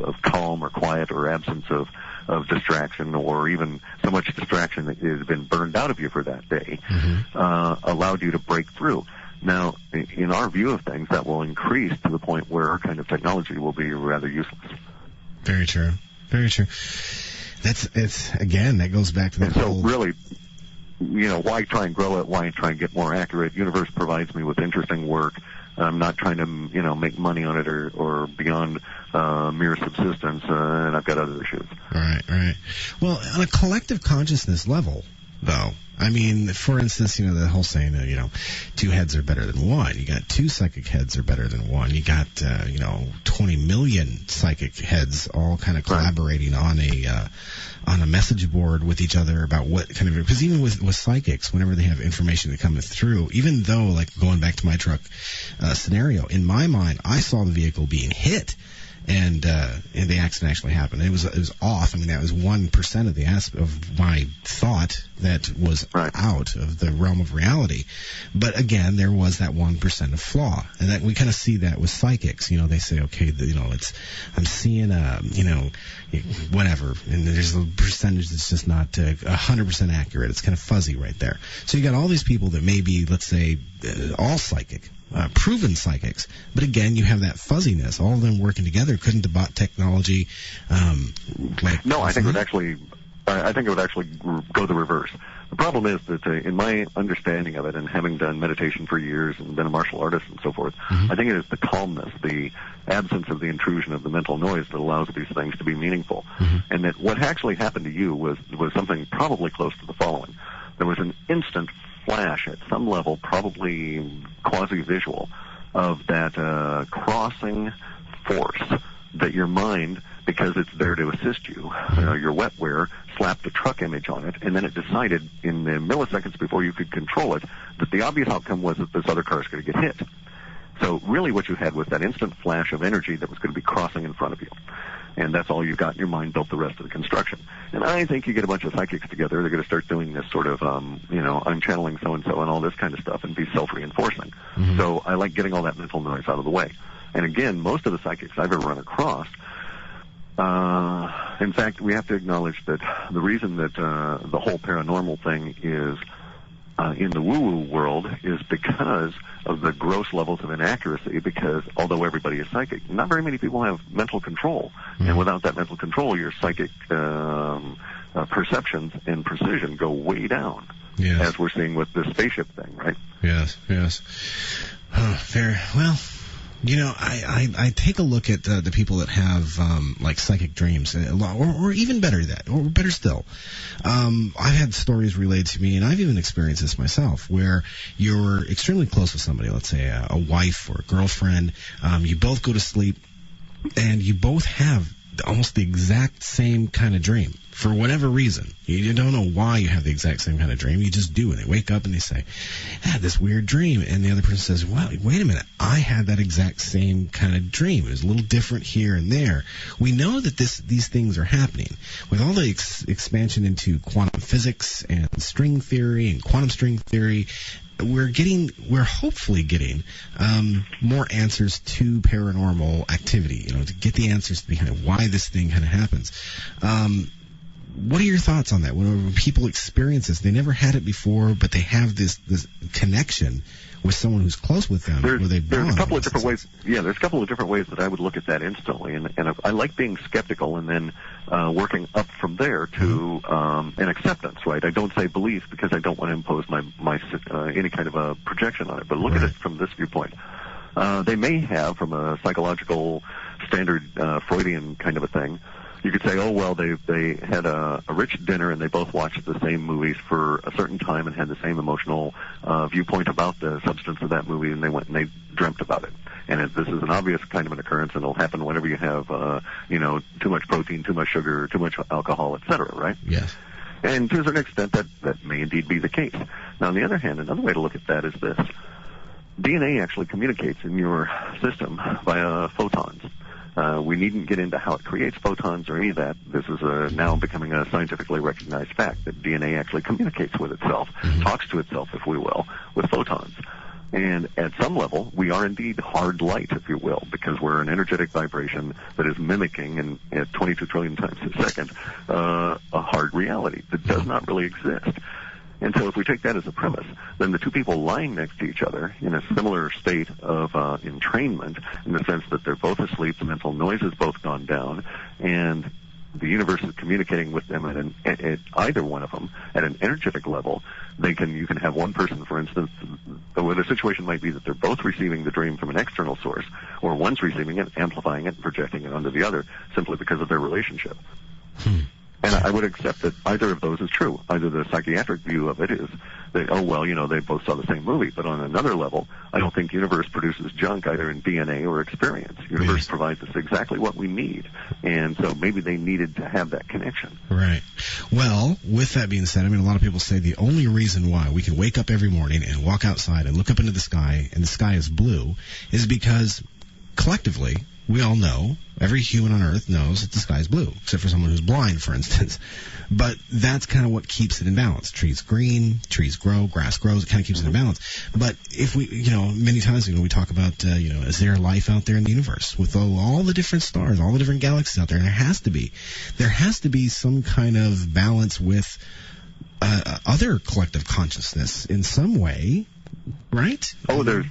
of calm or quiet or absence of distraction, or even so much distraction that has been burned out of you for that day, allowed you to break through. Now, in our view of things, that will increase to the point where our kind of technology will be rather useless. Very true. Very true. Again, that goes back to the whole... So really, why try and grow it? Why try and get more accurate? Universe provides me with interesting work. I'm not trying to, make money on it or beyond mere subsistence, and I've got other issues. Right. Well, on a collective consciousness level, though, I mean, for instance, the whole saying that, two heads are better than one. You got two psychic heads are better than one. You got, 20 million psychic heads all kind of collaborating on a message board with each other about what kind of, because even with psychics, whenever they have information that comes through, even though, like going back to my truck scenario, in my mind, I saw the vehicle being hit. And the accident actually happened. It was off. I mean, that was 1% of of my thought that was out of the realm of reality. But again, there was that 1% of flaw, and that we kind of see that with psychics. They say, okay, I'm seeing whatever, and there's a percentage that's just not 100% accurate. It's kind of fuzzy right there. So you got all these people that may be, let's say, all psychic. Proven psychics, but again, you have that fuzziness. All of them working together. Couldn't the bot technology? No, I think it would actually. I think it would actually go the reverse. The problem is that, in my understanding of it, and having done meditation for years and been a martial artist and so forth, I think it is the calmness, the absence of the intrusion of the mental noise that allows these things to be meaningful. And that what actually happened to you was something probably close to the following: there was an instant flash at some level, probably quasi-visual, of that crossing force that your mind, because it's there to assist you, your wetware, slapped a truck image on it, and then it decided in the milliseconds before you could control it that the obvious outcome was that this other car is going to get hit. So really what you had was that instant flash of energy that was going to be crossing in front of you. And that's all you got in your mind, built the rest of the construction. And I think you get a bunch of psychics together, they're going to start doing this sort of, I'm channeling so-and-so and all this kind of stuff and be self-reinforcing. So I like getting all that mental noise out of the way. And again, most of the psychics I've ever run across, in fact, we have to acknowledge that the reason that the whole paranormal thing is in the woo-woo world is because of the gross levels of inaccuracy, because although everybody is psychic, not very many people have mental control. And without that mental control, your psychic perceptions and precision go way down, as we're seeing with the spaceship thing, right? Yes. Very well. I take a look at the people that have like psychic dreams, or even better that, or better still, I've had stories relayed to me, and I've even experienced this myself, where you're extremely close with somebody, let's say a wife or a girlfriend, you both go to sleep, and you both have almost the exact same kind of dream. For whatever reason, you don't know why you have the exact same kind of dream. You just do, and they wake up and they say, "I had this weird dream," and the other person says, "Well, wait a minute, I had that exact same kind of dream. It was a little different here and there." We know that these things are happening with all the expansion into quantum physics and string theory and quantum string theory. We're hopefully getting more answers to paranormal activity, to get the answers behind why this thing kind of happens. What are your thoughts on that? When people experience this, they never had it before, but they have this connection with someone who's close with them. There's a couple of different ways. Yeah, there's a couple of different ways that I would look at that instantly, and I like being skeptical and then working up from there to an acceptance. Right? I don't say belief because I don't want to impose my any kind of a projection on it. But look at it from this viewpoint. They may have, from a psychological standard Freudian kind of a thing, you could say, oh, well, they had a rich dinner and they both watched the same movies for a certain time and had the same emotional viewpoint about the substance of that movie, and they went and they dreamt about it. And this is an obvious kind of an occurrence, and it'll happen whenever you have, too much protein, too much sugar, too much alcohol, etc., right? Yes. And to a certain extent, that may indeed be the case. Now, on the other hand, another way to look at that is this. DNA actually communicates in your system via photons. We needn't get into how it creates photons or any of that. This is now becoming a scientifically recognized fact that DNA actually communicates with itself, talks to itself, if we will, with photons. And at some level, we are indeed hard light, if you will, because we're an energetic vibration that is mimicking, at 22 trillion times a second, a hard reality that does not really exist. And so if we take that as a premise, then the two people lying next to each other in a similar state of entrainment, in the sense that they're both asleep, the mental noise has both gone down, and the universe is communicating with them at either one of them at an energetic level. You can have one person, for instance, where the situation might be that they're both receiving the dream from an external source, or one's receiving it, amplifying it, and projecting it onto the other simply because of their relationship. And I would accept that either of those is true. Either the psychiatric view of it is that, they both saw the same movie. But on another level, I don't think universe produces junk either in DNA or experience. Universe provides us exactly what we need. And so maybe they needed to have that connection. Right. Well, with that being said, a lot of people say the only reason why we can wake up every morning and walk outside and look up into the sky and the sky is blue is because collectively, we all know, every human on Earth knows that the sky is blue, except for someone who's blind, for instance. But that's kind of what keeps it in balance. Trees green, trees grow, grass grows, it kind of keeps it in balance. But if we, many times, we talk about, is there life out there in the universe with all the different stars, all the different galaxies out there? And there has to be some kind of balance with other collective consciousness in some way. Right? Oh, there's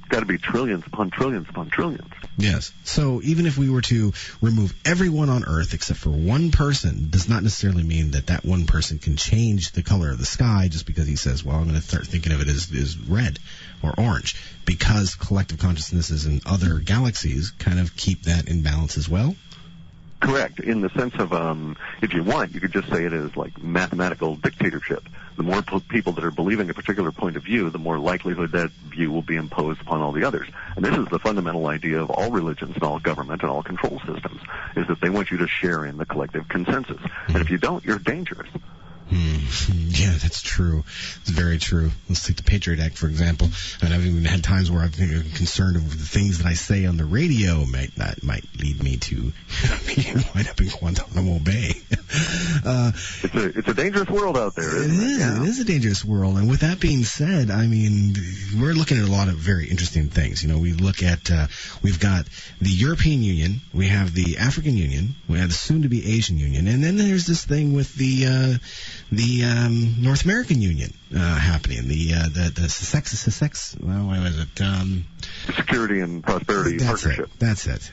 got to be trillions upon trillions upon trillions. Yes. So even if we were to remove everyone on Earth except for one person, does not necessarily mean that one person can change the color of the sky just because he says, well, I'm going to start thinking of it as red or orange, because collective consciousnesses in other galaxies kind of keep that in balance as well. Correct. In the sense of, if you want, you could just say it as like mathematical dictatorship. The more people that are believing a particular point of view, the more likelihood that view will be imposed upon all the others. And this is the fundamental idea of all religions and all government and all control systems, is that they want you to share in the collective consensus. And if you don't, you're dangerous. Yeah, that's true. It's very true. Let's take the Patriot Act, for example. I've even had times where I've been concerned of the things that I say on the radio might lead me to wind up in Guantanamo Bay. It's a dangerous world out there, isn't it? Yeah. It is a dangerous world. And with that being said, we're looking at a lot of very interesting things. We look at, we've got the European Union, we have the African Union, we have the soon-to-be Asian Union, and then there's this thing with the North American Union happening. The Sussex, what was it? Security and Prosperity Partnership. That's it.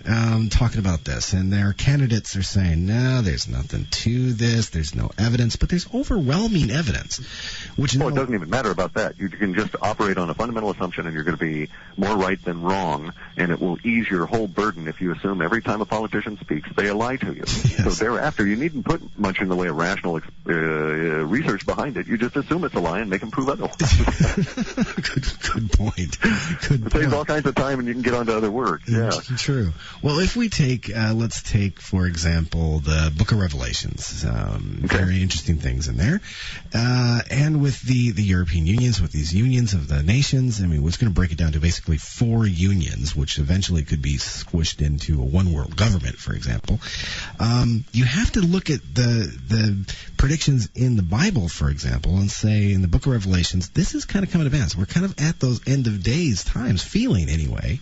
Talking about this, and their candidates are saying, no, there's nothing to this. There's no evidence, but there's overwhelming evidence. It doesn't even matter about that. You can just operate on a fundamental assumption, and you're going to be more right than wrong, and it will ease your whole burden if you assume every time a politician speaks, they lie to you. Yes. So thereafter, you needn't put much in the way of rational research behind it. You just assume it's a lie and make them prove otherwise. Good point. It saves all kinds of time, and you can get on to other work. Yeah. True. Well, if we take, let's take, for example, the Book of Revelations. Very interesting things in there. And with the European unions, with these unions of the nations, what's going to break it down to basically 4 unions, which eventually could be squished into a one-world government, for example. You have to look at the predictions in the Bible, for example, and say in the Book of Revelations, this is kind of coming to pass. We're kind of at those end of days times, feeling anyway.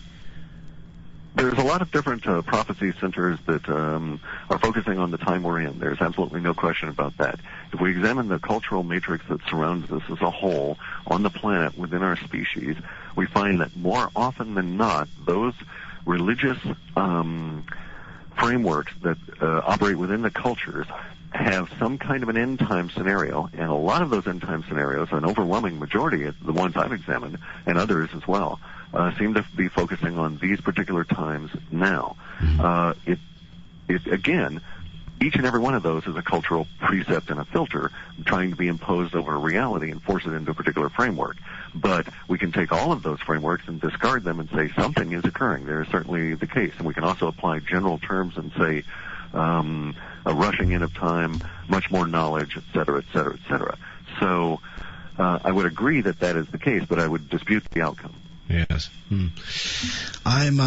There's a lot of different prophecy centers that are focusing on the time we're in. There's absolutely no question about that. If we examine the cultural matrix that surrounds us as a whole on the planet within our species, we find that more often than not, those religious frameworks that operate within the cultures have some kind of an end-time scenario, and a lot of those end-time scenarios, an overwhelming majority of the ones I've examined, and others as well, seem to be focusing on these particular times now. Again, each and every one of those is a cultural precept and a filter trying to be imposed over a reality and force it into a particular framework. But we can take all of those frameworks and discard them and say something is occurring. There is certainly the case. And we can also apply general terms and say a rushing in of time, much more knowledge, et cetera, et cetera, et cetera. So I would agree that is the case, but I would dispute the outcome. Yes. I'm,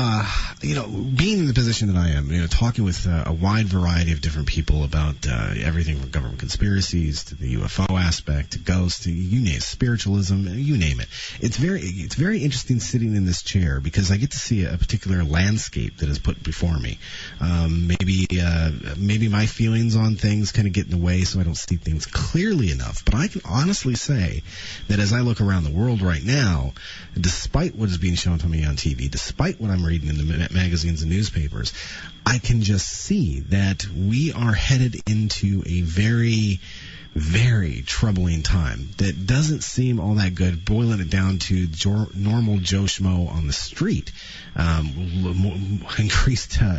being in the position that I am, talking with a wide variety of different people about everything from government conspiracies to the UFO aspect to ghosts to you name it, spiritualism, you name it. It's very interesting sitting in this chair because I get to see a particular landscape that is put before me. Maybe my feelings on things kind of get in the way, so I don't see things clearly enough. But I can honestly say that as I look around the world right now, despite what is being shown to me on TV, despite what I'm reading in the magazines and newspapers, I can just see that we are headed into a very, very troubling time that doesn't seem all that good. Boiling it down to normal Joe Schmo on the street,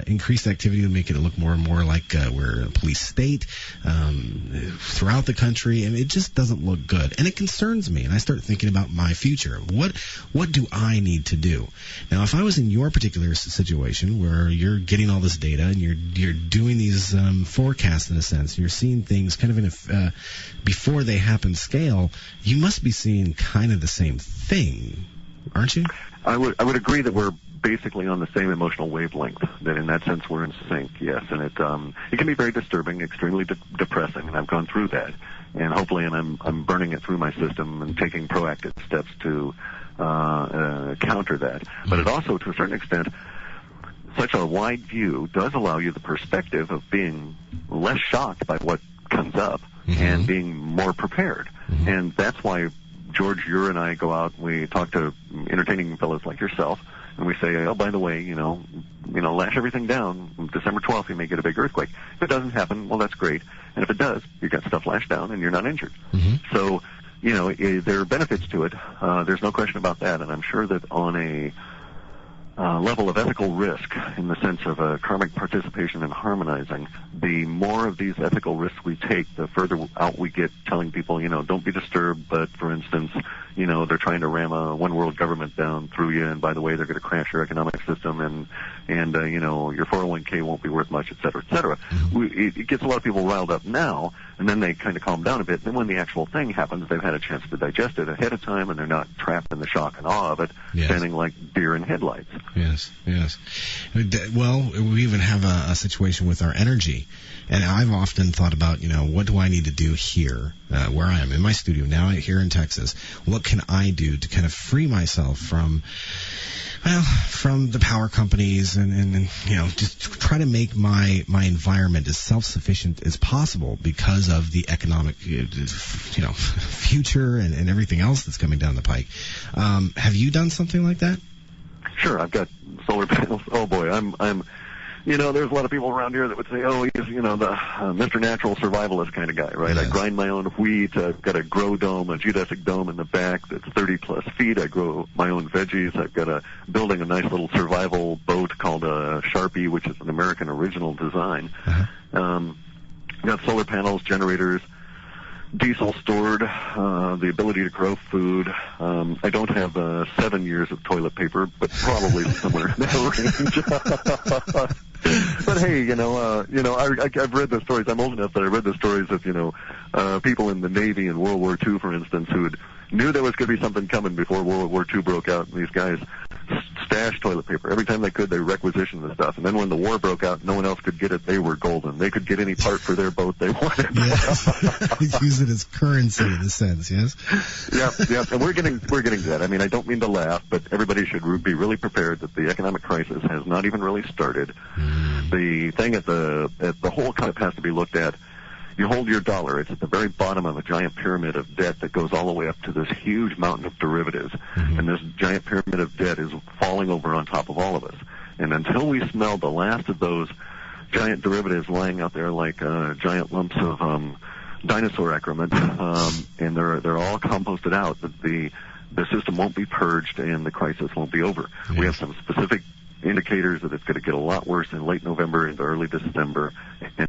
increased activity to make it look more and more like we're a police state throughout the country, and it just doesn't look good. And it concerns me, and I start thinking about my future. What do I need to do? Now, if I was in your particular situation where you're getting all this data and you're doing these forecasts in a sense, you're seeing things kind of in a before they happen scale, you must be seeing kind of the same thing, aren't you? I would agree that we're basically on the same emotional wavelength, that in that sense we're in sync, yes. And it can be very disturbing, extremely depressing, and I've gone through that. And hopefully I'm burning it through my system and taking proactive steps to counter that. But it also, to a certain extent, such a wide view does allow you the perspective of being less shocked by what comes up and being more prepared. And that's why, George, you and I go out and we talk to entertaining fellows like yourself, and we say, oh, by the way, lash everything down. December 12th, you may get a big earthquake. If it doesn't happen, well, that's great. And if it does, you got stuff lashed down and you're not injured. So, there are benefits to it. There's no question about that. And I'm sure that on a level of ethical risk, in the sense of karmic participation and harmonizing, the more of these ethical risks we take, the further out we get telling people, don't be disturbed, but for instance, they're trying to ram a one world government down through you, and by the way, they're going to crash your economic system, and your 401k won't be worth much, et cetera, et cetera. It gets a lot of people riled up now, and then they kind of calm down a bit. Then when the actual thing happens, they've had a chance to digest it ahead of time, and they're not trapped in the shock and awe of it, standing like deer in headlights. Yes. Well, we even have a situation with our energy, and I've often thought about, what do I need to do here, where I am in my studio now here in Texas? What can I do to kind of free myself from the power companies and just try to make my environment as self-sufficient as possible because of the economic, future and everything else that's coming down the pike. Have you done something like that? Sure, I've got solar panels. Oh boy, I'm there's a lot of people around here that would say, oh, he's, the Mr. Natural Survivalist kind of guy, right? Yes. I grind my own wheat. I've got a grow dome, a geodesic dome in the back that's 30 plus feet. I grow my own veggies. I've got building a nice little survival boat called a Sharpie, which is an American original design. Got solar panels, generators, diesel stored, the ability to grow food. I don't have 7 years of toilet paper, but probably somewhere in that range. But hey, I've read the stories. I'm old enough that I read the stories of, people in the Navy in World War II, for instance, who knew there was going to be something coming before World War II broke out, and these guys stashed toilet paper. Every time they could, they requisitioned the stuff. And then when the war broke out, no one else could get it. They were golden. They could get any part for their boat they wanted. Use it as currency in a sense, yes? Yeah. And we're getting to that. I mean, I don't mean to laugh, but everybody should be really prepared that the economic crisis has not even really started. The thing at the whole kind of has to be looked at. You hold your dollar. It's at the very bottom of a giant pyramid of debt that goes all the way up to this huge mountain of derivatives. And this giant pyramid of debt is falling over on top of all of us. And until we smell the last of those giant derivatives lying out there like giant lumps of dinosaur excrement, and they're all composted out, that the system won't be purged and the crisis won't be over. Yes. We have some specific indicators that it's going to get a lot worse in late November into early December, and